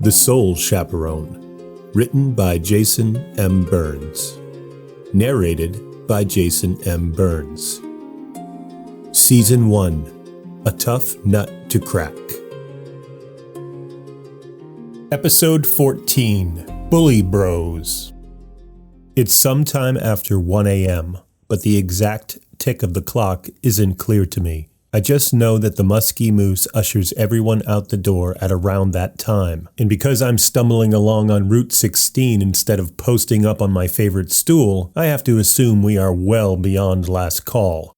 The Soul Chaperon, written by Jason M. Burns. Narrated by Jason M. Burns. Season 1, A Tough Nut to Crack. Episode 14, Bully Bros. It's sometime after 1 a.m., but the exact tick of the clock isn't clear to me. I just know that the musky moose ushers everyone out the door at around that time, and because I'm stumbling along on Route 16 instead of posting up on my favorite stool, I have to assume we are well beyond last call.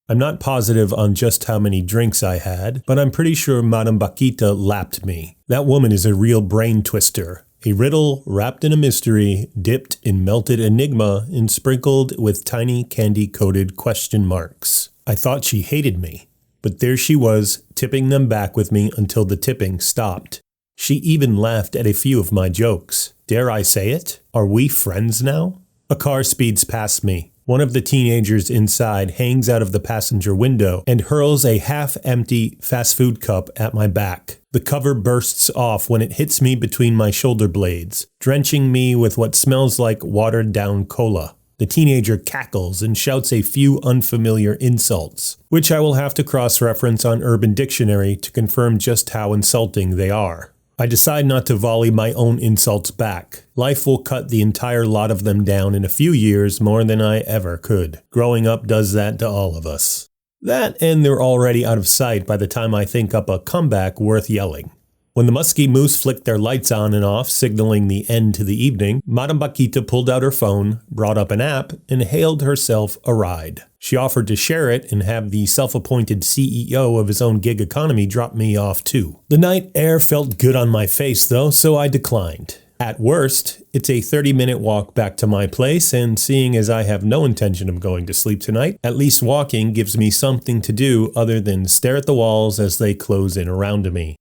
I'm not positive on just how many drinks I had, but I'm pretty sure Madame Baquita lapped me. That woman is a real brain twister. A riddle wrapped in a mystery, dipped in melted enigma, and sprinkled with tiny candy-coated question marks. I thought she hated me, but there she was, tipping them back with me until the tipping stopped. She even laughed at a few of my jokes. Dare I say it? Are we friends now? A car speeds past me. One of the teenagers inside hangs out of the passenger window and hurls a half-empty fast food cup at my back. The cover bursts off when it hits me between my shoulder blades, drenching me with what smells like watered-down cola. The teenager cackles and shouts a few unfamiliar insults, which I will have to cross-reference on Urban Dictionary to confirm just how insulting they are. I decide not to volley my own insults back. Life will cut the entire lot of them down in a few years more than I ever could. Growing up does that to all of us. That and they're already out of sight by the time I think up a comeback worth yelling. When the musky moose flicked their lights on and off, signaling the end to the evening, Madame Baquita pulled out her phone, brought up an app, and hailed herself a ride. She offered to share it and have the self-appointed CEO of his own gig economy drop me off too. The night air felt good on my face though, so I declined. At worst, it's a 30-minute walk back to my place, and seeing as I have no intention of going to sleep tonight, at least walking gives me something to do other than stare at the walls as they close in around me.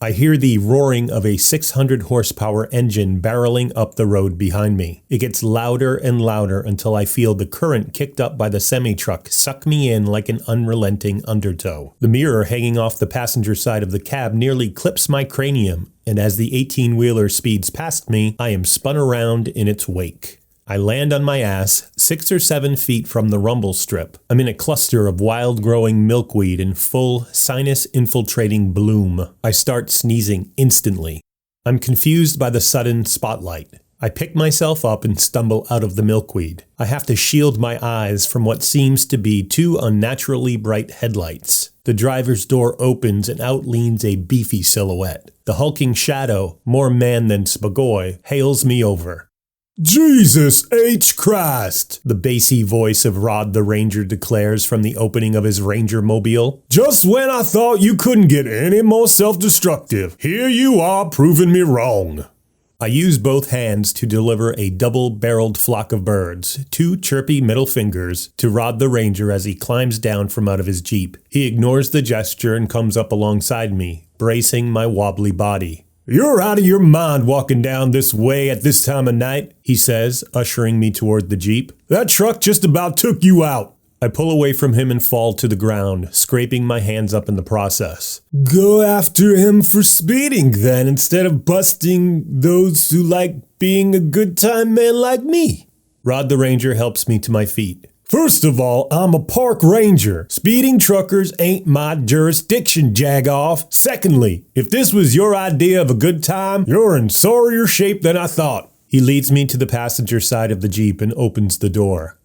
I hear the roaring of a 600-horsepower engine barreling up the road behind me. It gets louder and louder until I feel the current kicked up by the semi-truck suck me in like an unrelenting undertow. The mirror hanging off the passenger side of the cab nearly clips my cranium, and as the 18-wheeler speeds past me, I am spun around in its wake. I land on my ass 6 or 7 feet from the rumble strip. I'm in a cluster of wild-growing milkweed in full sinus-infiltrating bloom. I start sneezing instantly. I'm confused by the sudden spotlight. I pick myself up and stumble out of the milkweed. I have to shield my eyes from what seems to be 2 unnaturally bright headlights. The driver's door opens and out leans a beefy silhouette. The hulking shadow, more man than spagoy, hails me over. "Jesus H. Christ," the bassy voice of Rod the Ranger declares from the opening of his Ranger mobile. "Just when I thought you couldn't get any more self-destructive, here you are proving me wrong." I use both hands to deliver a double-barreled flock of birds, 2 chirpy middle fingers, to Rod the Ranger as he climbs down from out of his Jeep. He ignores the gesture and comes up alongside me, bracing my wobbly body. "You're out of your mind walking down this way at this time of night," he says, ushering me toward the Jeep. "That truck just about took you out." I pull away from him and fall to the ground, scraping my hands up in the process. "Go after him for speeding then, instead of busting those who like being a good-time man like me." Rod the Ranger helps me to my feet. "First of all, I'm a park ranger. Speeding truckers ain't my jurisdiction, jagoff. Secondly, if this was your idea of a good time, you're in sorrier shape than I thought." He leads me to the passenger side of the Jeep and opens the door.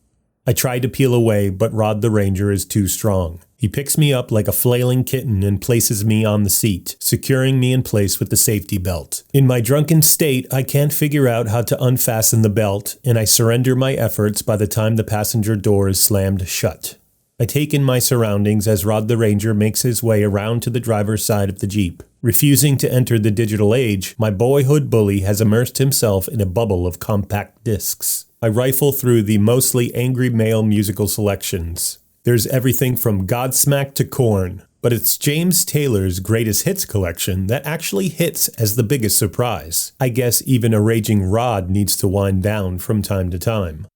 I try to peel away, but Rod the Ranger is too strong. He picks me up like a flailing kitten and places me on the seat, securing me in place with the safety belt. In my drunken state, I can't figure out how to unfasten the belt, and I surrender my efforts by the time the passenger door is slammed shut. I take in my surroundings as Rod the Ranger makes his way around to the driver's side of the Jeep. Refusing to enter the digital age, my boyhood bully has immersed himself in a bubble of compact discs. I rifle through the mostly angry male musical selections. There's everything from Godsmack to Korn, but it's James Taylor's greatest hits collection that actually hits as the biggest surprise. I guess even a raging Rod needs to wind down from time to time.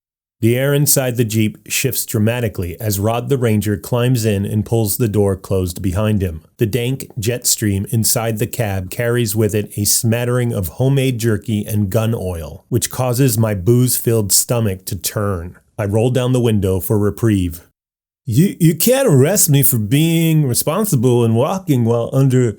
The air inside the Jeep shifts dramatically as Rod the Ranger climbs in and pulls the door closed behind him. The dank jet stream inside the cab carries with it a smattering of homemade jerky and gun oil, which causes my booze-filled stomach to turn. I roll down the window for reprieve. You can't arrest me for being responsible and walking while under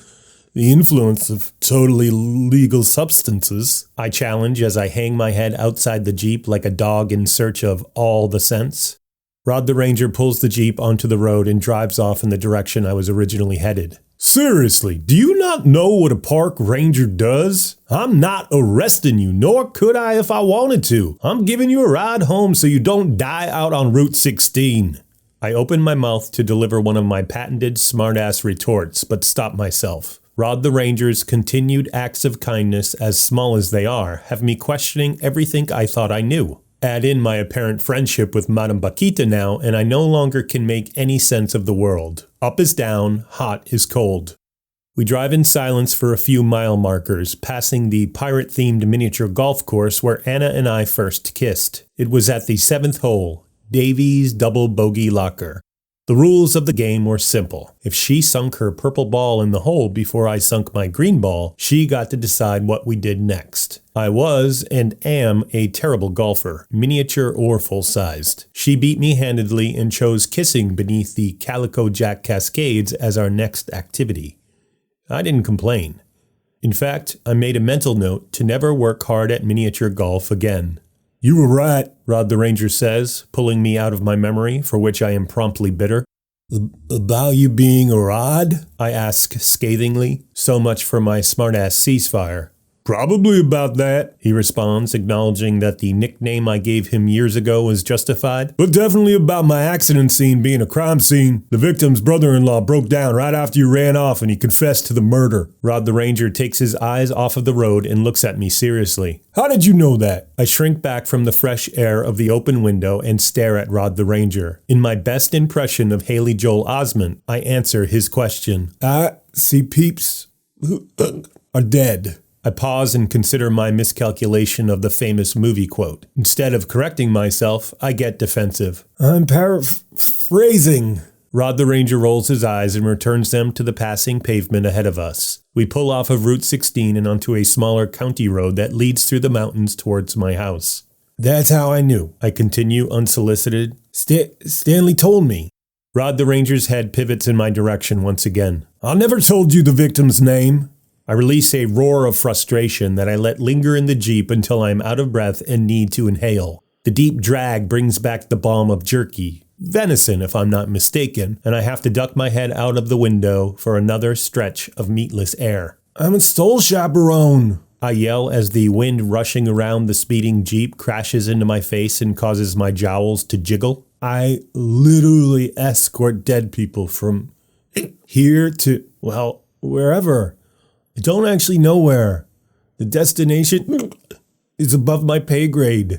the influence of totally legal substances, I challenge as I hang my head outside the Jeep like a dog in search of all the scents. Rod the Ranger pulls the Jeep onto the road and drives off in the direction I was originally headed. Seriously, do you not know what a park ranger does? I'm not arresting you, nor could I if I wanted to. I'm giving you a ride home so you don't die out on Route 16. I open my mouth to deliver one of my patented smartass retorts, but stop myself. Rod the Ranger's continued acts of kindness, as small as they are, have me questioning everything I thought I knew. Add in my apparent friendship with Madame Paquita now, and I no longer can make any sense of the world. Up is down, hot is cold. We drive in silence for a few mile markers, passing the pirate-themed miniature golf course where Anna and I first kissed. It was at the 7th hole, Davy's double bogey locker. The rules of the game were simple. If she sunk her purple ball in the hole before I sunk my green ball, she got to decide what we did next. I was and am a terrible golfer, miniature or full-sized. She beat me handedly and chose kissing beneath the Calico Jack Cascades as our next activity. I didn't complain. In fact, I made a mental note to never work hard at miniature golf again. You were right, Rod the Ranger says, pulling me out of my memory, for which I am promptly bitter. About you being a rod? I ask scathingly. So much for my smartass ceasefire. Probably about that, he responds, acknowledging that the nickname I gave him years ago was justified. But definitely about my accident scene being a crime scene. The victim's brother-in-law broke down right after you ran off and he confessed to the murder. Rod the Ranger takes his eyes off of the road and looks at me seriously. How did you know that? I shrink back from the fresh air of the open window and stare at Rod the Ranger. In my best impression of Haley Joel Osment, I answer his question. I see peeps who are dead. I pause and consider my miscalculation of the famous movie quote. Instead of correcting myself, I get defensive. I'm paraphrasing. Rod the Ranger rolls his eyes and returns them to the passing pavement ahead of us. We pull off of Route 16 and onto a smaller county road that leads through the mountains towards my house. That's how I knew, I continue unsolicited. Stanley told me. Rod the Ranger's head pivots in my direction once again. I never told you the victim's name. I release a roar of frustration that I let linger in the Jeep until I am out of breath and need to inhale. The deep drag brings back the balm of jerky, venison if I'm not mistaken, and I have to duck my head out of the window for another stretch of meatless air. I'm a stole chaperone, I yell as the wind rushing around the speeding Jeep crashes into my face and causes my jowls to jiggle. I literally escort dead people from here to, well, wherever. I don't actually know where. The destination is above my pay grade.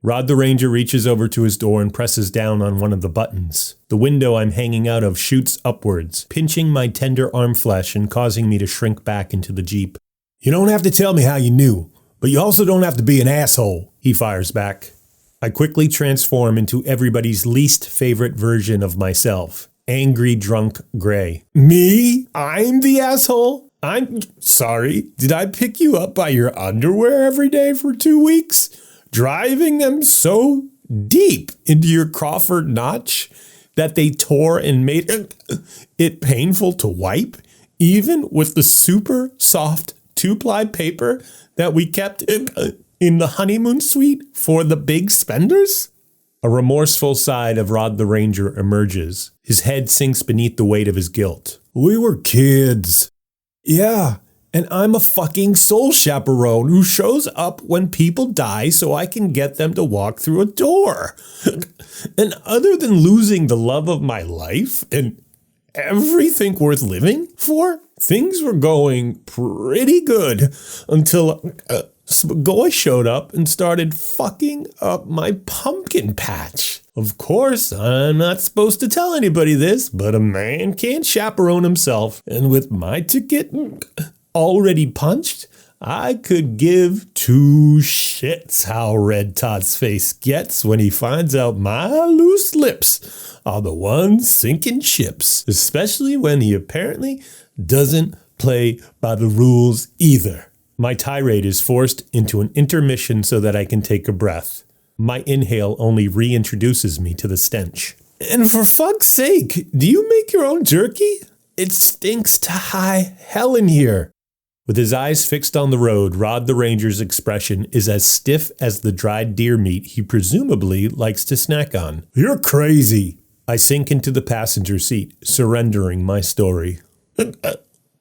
Rod the Ranger reaches over to his door and presses down on one of the buttons. The window I'm hanging out of shoots upwards, pinching my tender arm flesh and causing me to shrink back into the Jeep. You don't have to tell me how you knew, but you also don't have to be an asshole, he fires back. I quickly transform into everybody's least favorite version of myself. Angry drunk Gray. Me? I'm the asshole? I'm sorry, did I pick you up by your underwear every day for 2 weeks? Driving them so deep into your Crawford notch that they tore and made it painful to wipe, even with the super soft 2-ply paper that we kept in the honeymoon suite for the big spenders? A remorseful side of Rod the Ranger emerges. His head sinks beneath the weight of his guilt. We were kids. Yeah, and I'm a fucking soul chaperone who shows up when people die so I can get them to walk through a door. And other than losing the love of my life and everything worth living for, things were going pretty good until Goy showed up and started fucking up my pumpkin patch. Of course, I'm not supposed to tell anybody this, but a man can't chaperone himself. And with my ticket already punched, I could give two shits how Red Tot's face gets when he finds out my loose lips are the ones sinking ships, especially when he apparently doesn't play by the rules either. My tirade is forced into an intermission so that I can take a breath. My inhale only reintroduces me to the stench. And for fuck's sake, do you make your own jerky? It stinks to high hell in here. With his eyes fixed on the road, Rod the Ranger's expression is as stiff as the dried deer meat he presumably likes to snack on. You're crazy. I sink into the passenger seat, surrendering my story.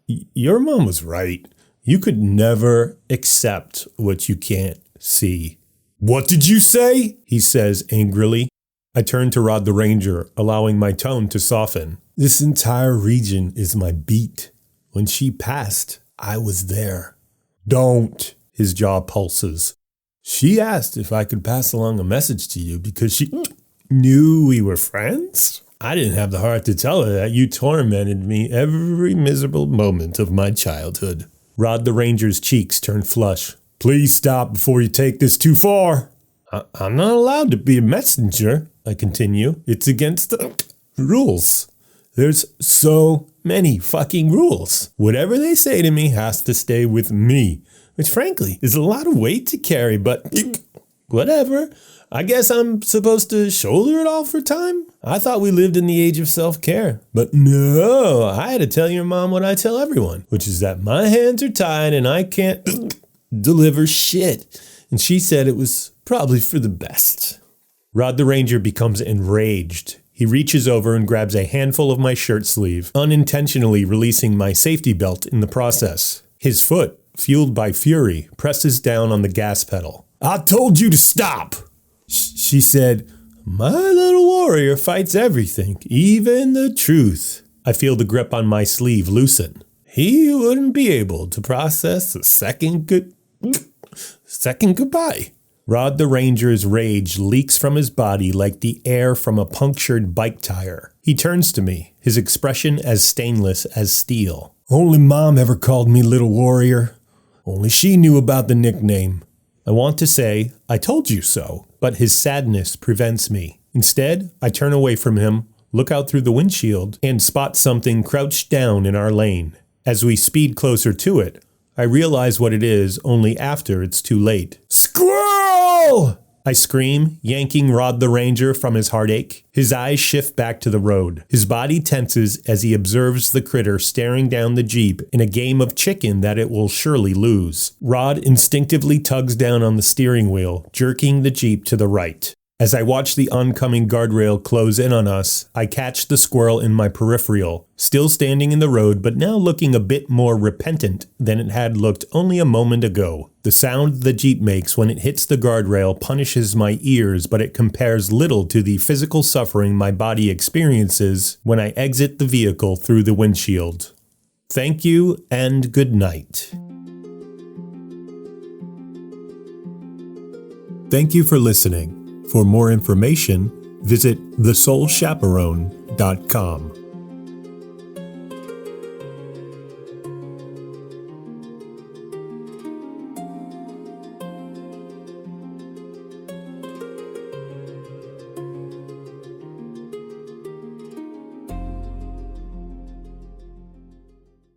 Your mom was right. You could never accept what you can't see. What did you say? He says angrily. I turn to Rod the Ranger, allowing my tone to soften. This entire region is my beat. When she passed, I was there. Don't. His jaw pulses. She asked if I could pass along a message to you because she knew we were friends. I didn't have the heart to tell her that you tormented me every miserable moment of my childhood. Rod the Ranger's cheeks turn flush. Please stop before you take this too far. I'm not allowed to be a messenger, I continue. It's against the rules. There's so many fucking rules. Whatever they say to me has to stay with me, which frankly is a lot of weight to carry, but whatever. I guess I'm supposed to shoulder it all for a time? I thought we lived in the age of self-care. But no, I had to tell your mom what I tell everyone, which is that my hands are tied and I can't deliver shit. And she said it was probably for the best. Rod the Ranger becomes enraged. He reaches over and grabs a handful of my shirt sleeve, unintentionally releasing my safety belt in the process. His foot, fueled by fury, presses down on the gas pedal. I told you to stop! She said, my little warrior fights everything, even the truth. I feel the grip on my sleeve loosen. He wouldn't be able to process a second goodbye. Rod the Ranger's rage leaks from his body like the air from a punctured bike tire. He turns to me, his expression as stainless as steel. Only Mom ever called me Little Warrior. Only she knew about the nickname. I want to say, I told you so, but his sadness prevents me. Instead, I turn away from him, look out through the windshield, and spot something crouched down in our lane. As we speed closer to it, I realize what it is only after it's too late. Squirrel! I scream, yanking Rod the Ranger from his heartache. His eyes shift back to the road. His body tenses as he observes the critter staring down the Jeep in a game of chicken that it will surely lose. Rod instinctively tugs down on the steering wheel, jerking the Jeep to the right. As I watch the oncoming guardrail close in on us, I catch the squirrel in my peripheral, still standing in the road but now looking a bit more repentant than it had looked only a moment ago. The sound the Jeep makes when it hits the guardrail punishes my ears, but it compares little to the physical suffering my body experiences when I exit the vehicle through the windshield. Thank you and good night. Thank you for listening. For more information, visit thesoulchaperone.com.